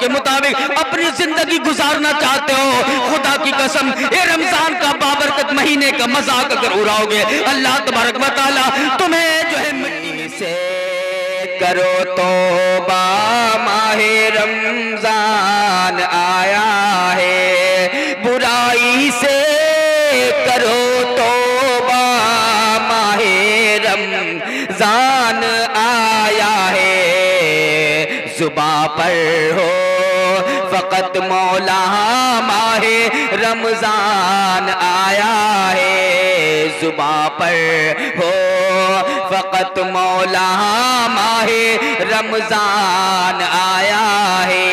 के मुताबिक अपनी जिंदगी गुजारना चाहते हो, खुदा की कसम ये रमजान का बाबरकत महीने का मजाक अगर उड़ाओगे, अल्लाह तबारक व तआला तुम्हें जो है मिट्टी से करो तौबा, माहे रमजान आया है, बुराई से करो तौबा, माहे रमजान आया है, जुबां पर हो फकत मौला माहे रमजान आया है, जुबां पर हो फकत मौला माहे रमजान आया है।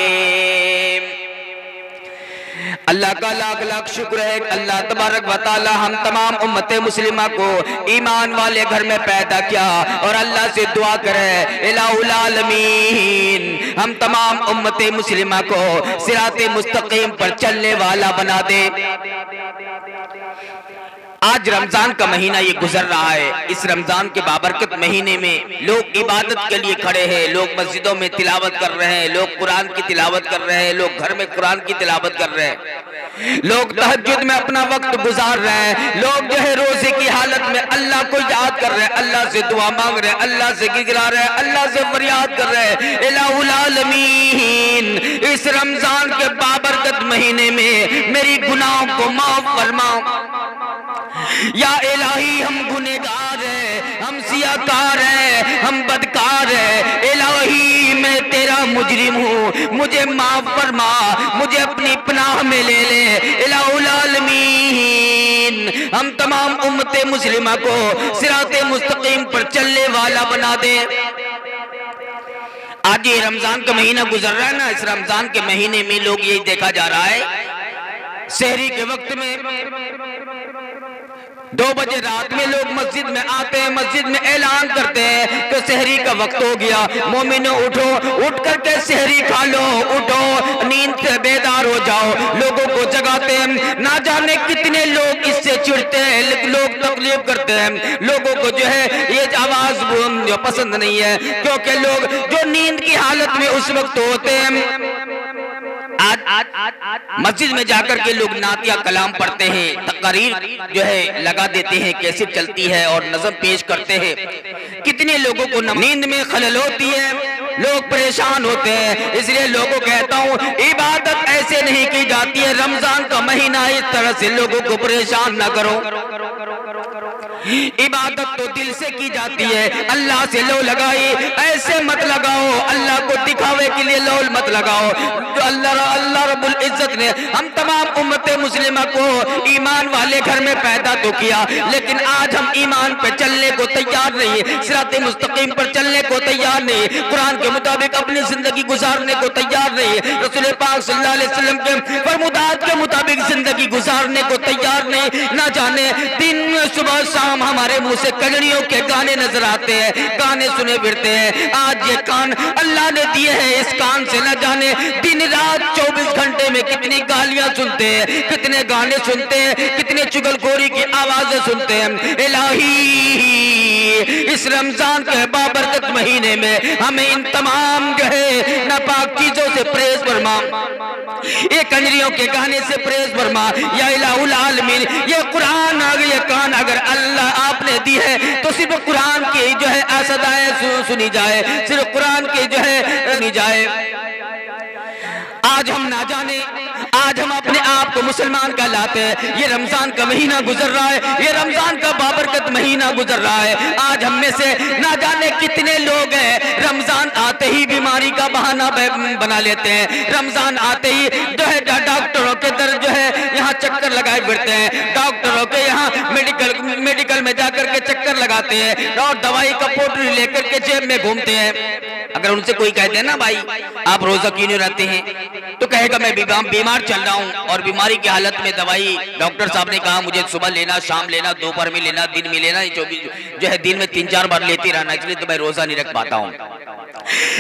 अल्लाह का लाख लाख शुक्र है, अल्लाह तबारक व तआला हम तमाम उम्मत मुस्लिमा को ईमान वाले घर में पैदा किया, और अल्लाह से दुआ करे इलाहुल आलमीन हम तमाम उम्मत मुस्लिमा को सिराते मुस्तकीम पर चलने वाला बना दे। आज रमजान का महीना ये गुजर रहा है, इस रमजान के बाबरकत महीने में लोग इबादत के लिए खड़े हैं, लोग मस्जिदों में तिलावत कर रहे हैं, लोग कुरान की तिलावत कर रहे हैं, लोग घर में कुरान की तिलावत कर रहे हैं, लोग तहज्जुद में अपना वक्त गुजार रहे हैं, लोग जो है रोजे की हालत में अल्लाह को याद कर रहे हैं, अल्लाह से दुआ मांग रहे हैं, अल्लाह से गिड़गिड़ा रहे हैं, अल्लाह से फरियाद कर रहे हैं इलाहुल आलमीन इस रमजान के बाबरकत महीने में मेरी गुनाहों को माफ फरमा। या इलाही हम गुनहगार हैं, हम सियाकार हैं, हम बदकार हैं, इलाही मैं तेरा मुजरिम हूँ, मुझे माफ फरमा, मुझे अपनी पनाह में ले ले इलाहुल आलमीन हम तमाम उम्मत मुस्लिमा को सिराते मुस्तकीम पर चलने वाला बना दे। आज ये रमजान का महीना गुजर रहा है ना, इस रमजान के महीने में लोग यही देखा जा रहा है, सहरी के वक्त में 2 बजे रात में लोग मस्जिद में आते हैं, मस्जिद में ऐलान करते हैं कि सहरी का वक्त हो गया, मोमिनो उठो, उठ करके सहरी खा लो, उठो नींद से बेदार हो जाओ, लोगों को जगाते हैं। ना जाने कितने लोग इससे चिढ़ते हैं, लेकिन लोग तकलीफ करते हैं, लोगों को जो है ये आवाज पसंद नहीं है, क्योंकि लोग जो नींद की हालत में उस वक्त होते हैं, आज मस्जिद में जाकर के लोग नातिया कलाम पढ़ते हैं, तकरीर जो है लगा देते हैं, कैसे चलती है और नज़म पेश करते हैं। कितने लोगों को नींद में खलल होती है, लोग परेशान होते हैं। इसलिए लोगों कहता हूँ इबादत ऐसे नहीं की जाती है, रमजान का महीना इस तरह से लोगों को परेशान ना करो। इबादत तो दिल से की जाती है, अल्लाह से लो लगाई ऐसे मत लगाओ, अल्लाह को दिखावे के लिए लोल मत लगाओ। जो अल्लाह रब्बुल इज्जत ने हम तमाम उम्मत मुस्लिमा को ईमान वाले घर में पैदा तो किया, लेकिन आज हम ईमान पे चलने को तैयार नहीं, सिराते मुस्तकीम पर चलने को तैयार नहीं, कुरान के मुताबिक अपनी जिंदगी गुजारने को तैयार नहीं, रसूल पाक सल्लल्लाहु अलैहि वसल्लम के फरमात के मुताबिक जिंदगी गुजारने को तैयार नहीं। ना जाने दिन सुबह शाम हमारे मुंह से कजड़ियों के गाने नजर आते हैं, गाने सुने फिरते हैं। आज ये कान अल्लाह ने दिए हैं, इस कान से न जाने दिन रात 24 घंटे में कितनी गालियां सुनते हैं, कितने गाने सुनते हैं, कितने चुगलखोरी की आवाजें सुनते हैं। इलाही इस रमजान के बाबरकत महीने में हमें इन तमाम जो है नापाक चीजों से परहेज फरमा, ये कंजरियों के गाने से परहेज फरमा या इलाहुल आलमीन। ये कुरान ये कान अगर अल्लाह आपने दी है तो सिर्फ कुरान की जो है असदाएं सुनी जाए, सिर्फ कुरान की जो है सुनी जाए। आज हम ना जाने, आज हम अपने आप को मुसलमान कहलाते हैं, ये रमजान का महीना गुजर रहा है, ये रमजान का बाबरकत महीना गुजर रहा है। आज हम में से ना जाने कितने लोग हैं रमजान आते ही बीमारी का बहाना बना लेते हैं, रमजान आते ही जो है डॉक्टरों के दर जो है यहाँ चक्कर लगाए फिरते हैं, डॉक्टरों के यहाँ मेडिकल में जाकर के चक्कर लगाते हैं और दवाई का पोटली लेकर के जेब में घूमते हैं। अगर उनसे कोई कहते हैं ना भाई आप रोजा क्यों नहीं रहते हैं, तो कहेगा मैं बीमार चल रहा हूँ और बीमारी की हालत में दवाई डॉक्टर साहब ने कहा मुझे सुबह लेना, शाम लेना, दोपहर में लेना, दिन में लेना, जो है दिन में 3-4 बार लेती रहना, इसलिए तो मैं रोजा नहीं रख पाता हूँ।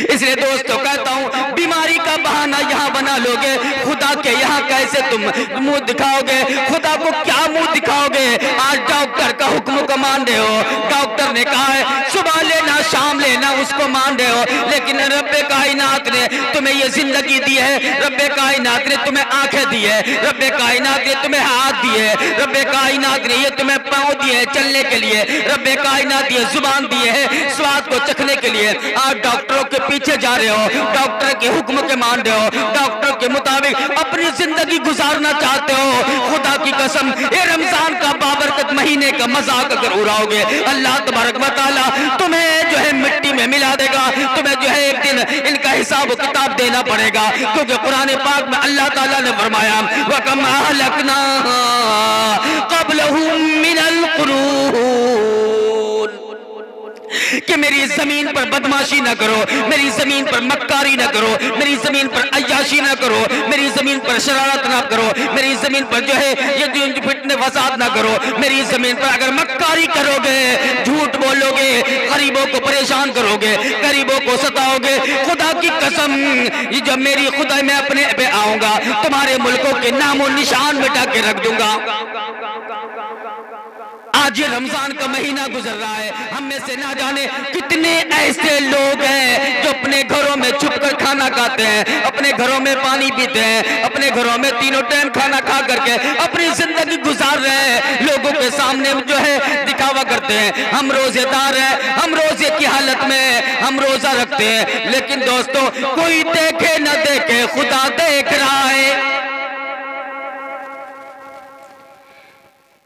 इसलिए दोस्तों कहता हूँ बीमारी का बहाना यहाँ बना लोगे, खुदा के यहाँ कैसे तुम मुंह दिखाओगे, खुदा को क्या मुंह दिखाओगे। आज डॉक्टर का हुक्म को मान रहे हो, डॉक्टर ने कहा है सुबह लेना, शाम लेना उसको मान रहे हो, लेकिन रब्बे कायनात ने तुम्हें ये जिंदगी दी है, रब्बे कायनात ने तुम्हें आंखें दी है, रब्बे कायनात ने तुम्हें हाथ दिए है, रब्बे कायनात ने ये तुम्हें पाँव दिए है चलने के लिए, रब्बे कायनात ये जुबान दिए है स्वाद को चखने के लिए। आज डॉक्टरों के पीछे जा रहे हो, डॉक्टर के हुक्म के मान रहे हो, डॉक्टर के मुताबिक अपनी जिंदगी गुजारना चाहते हो। खुदा की कसम ये रमजान का बाबरकत महीने का मजाक अगर उड़ाओगे, अल्लाह तबारक व तआला तुम्हें जो है मिट्टी में मिला देगा, तुम्हें जो है एक दिन इनका हिसाब किताब देना पड़ेगा। क्योंकि कुरान पाक में अल्लाह ताला ने फरमाया वकम अहलकना क़ब्लहुम मिनल क़ुरून, कि मेरी जमीन पर बदमाशी ना करो, मेरी जमीन पर मक्कारी ना करो, मेरी जमीन पर अय्याशी ना करो, मेरी जमीन पर शरारत ना करो, मेरी जमीन पर जो है ये फितने फसाद ना करो। मेरी जमीन पर अगर मक्कारी करोगे, झूठ बोलोगे, गरीबों को परेशान करोगे, गरीबों को सताओगे, खुदा की कसम ये जब मेरी खुदा मैं अपने पे आऊंगा तुम्हारे मुल्कों के नामो निशान मिटा के रख दूंगा। आज ये रमजान का महीना गुजर रहा है, हम में से ना जाने कितने ऐसे लोग हैं जो अपने घरों में छुपकर खाना खाते हैं, अपने घरों में पानी पीते हैं, अपने घरों में तीनों टाइम खाना खा करके अपनी जिंदगी गुजार रहे हैं, लोगों के सामने जो है दिखावा करते हैं हम रोजेदार हैं, हम रोजे की हालत में हम रोजा रखते हैं। लेकिन दोस्तों कोई देखे न देखे खुदा देख रहा है।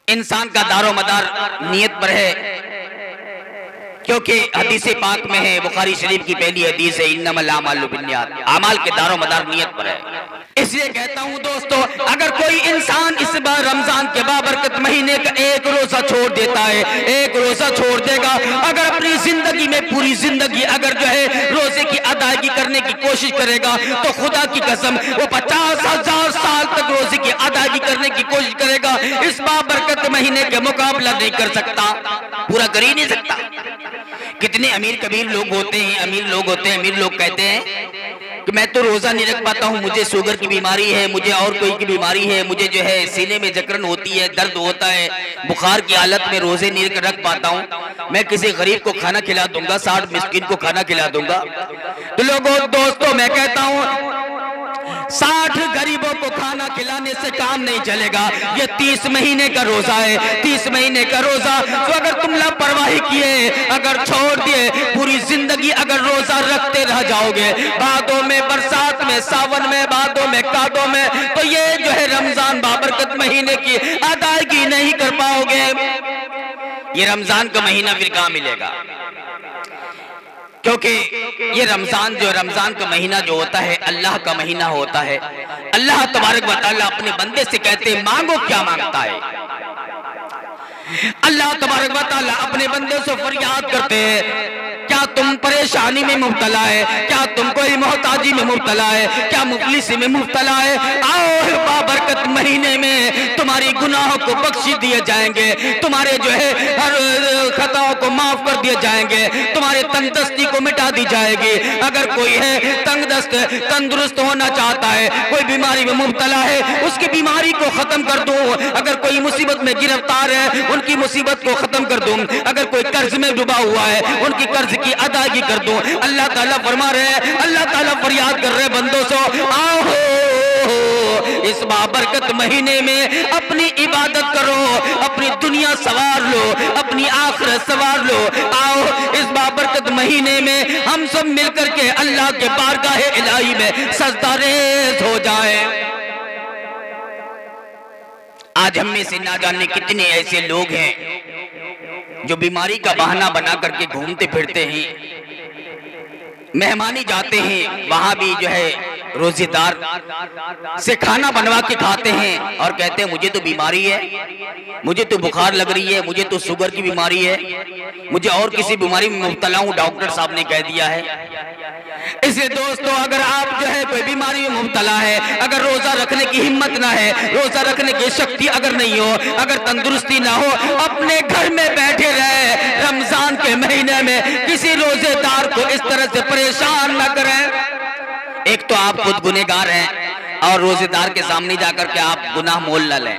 इंसान का दारो मदार नियत पर है, क्योंकि हदीस पाक में है, बुखारी शरीफ की पहली हदीस है इन्नमल आमालु बिन्नियात, अमाल के दारो मदार नियत पर है। इसलिए कहता हूं दोस्तों अगर कोई इंसान इस बार रमजान के बाबरकत महीने का एक रोजा छोड़ देता है, एक रोजा छोड़ देगा, अगर अपनी जिंदगी में पूरी जिंदगी अगर जो है रोजे की अदायगी करने की कोशिश करेगा तो खुदा की कसम वो 50,000 साल तक रोजे की अदायगी करने की कोशिश करेगा, इस बाबरकत महीने का मुकाबला नहीं कर सकता, पूरा कर ही नहीं सकता। कितने अमीर कबीर लोग होते हैं, अमीर लोग होते हैं, अमीर लोग कहते हैं कि मैं तो रोजा नहीं रख पाता हूँ, मुझे शुगर की बीमारी है, मुझे और कोई की बीमारी है, मुझे जो है सीने में जकड़न होती है, दर्द होता है, बुखार की हालत में रोजे नहीं रख पाता हूँ, मैं किसी गरीब को खाना खिला दूंगा, 60 मिस्किन को खाना खिला दूंगा। तो लोगों दोस्तों मैं कहता हूँ 60 गरीबों को खाना खिलाने से काम नहीं चलेगा, ये 30 महीने का रोजा है, 30 महीने का रोजा। तो अगर तुम लापरवाही किए, अगर छोड़ दिए, पूरी जिंदगी अगर रोजा रखते रह जाओगे, बादों में, बरसात में, सावन में, बादों में, कादों में, तो ये जो है रमजान बाबरकत महीने की अदायगी नहीं कर पाओगे। ये रमजान का महीना फिर कहाँ मिलेगा? क्योंकि ये रमजान का महीना जो होता है अल्लाह का महीना होता है। अल्लाह तबारक व तआला अपने बंदे से कहते हैं मांगो, क्या मांगता है? अल्लाह तबारक व तआला अपने बंदे से फरियाद करते हैं, क्या तुम परेशानी में मुब्तला है, क्या तुम कोई मोहताजी में मुब्तला है, क्या मुफलिसी में मुब्तला है? आओ बाबरकत महीने में तुम्हारी गुनाहों को बख्शी दिए जाएंगे, तुम्हारे जो है हर खताओं को माफ कर दिए जाएंगे, तुम्हारे तंदुरुस्ती को मिटा दी जाएगी। अगर कोई है तंदुरुस्त होना चाहता है, कोई बीमारी में मुब्तला है, उसकी बीमारी को खत्म कर दूं। अगर कोई मुसीबत में गिरफ्तार है, उनकी मुसीबत को खत्म कर दूं। अगर कोई कर्ज में डूबा हुआ है, उनकी कर्ज की अदायगी कर दूं। अल्लाह ताला फरमा रहे हैं, अल्लाह ताला फरियाद कर रहे हैं बंदों से, आओ इस बाबरकत महीने में अपनी इबादत करो, अपनी दुनिया सवार लो, अपनी आखिरत सवार लो। आओ इस बाबरकत महीने में हम सब मिलकर के अल्लाह के बारगाह इलाही में सजदारेज हो जाए। आज हम में से ना जाने कितने ऐसे लोग हैं जो बीमारी का बहाना बना करके घूमते फिरते हैं, मेहमानी जाते हैं, वहां भी जो है रोजेदार से खाना बनवा के खाते हैं और कहते हैं मुझे तो बीमारी है, मुझे तो बुखार लग रही है, मुझे तो शुगर की बीमारी है, मुझे और किसी बीमारी में मुब्तला हूं, डॉक्टर साहब ने कह दिया है। इसलिए दोस्तों अगर आप जो है कोई बीमारी में मुब्तला है, अगर रोजा रखने की हिम्मत ना है, रोजा रखने की शक्ति अगर नहीं हो, अगर तंदुरुस्ती ना हो, अपने घर में बैठे रहे, रमजान के महीने में किसी रोजेदार को इस तरह से परेशान न करें। एक तो आप खुद गुनहगार हैं और रोजेदार के सामने जाकर के आप गुनाह मोल न लें।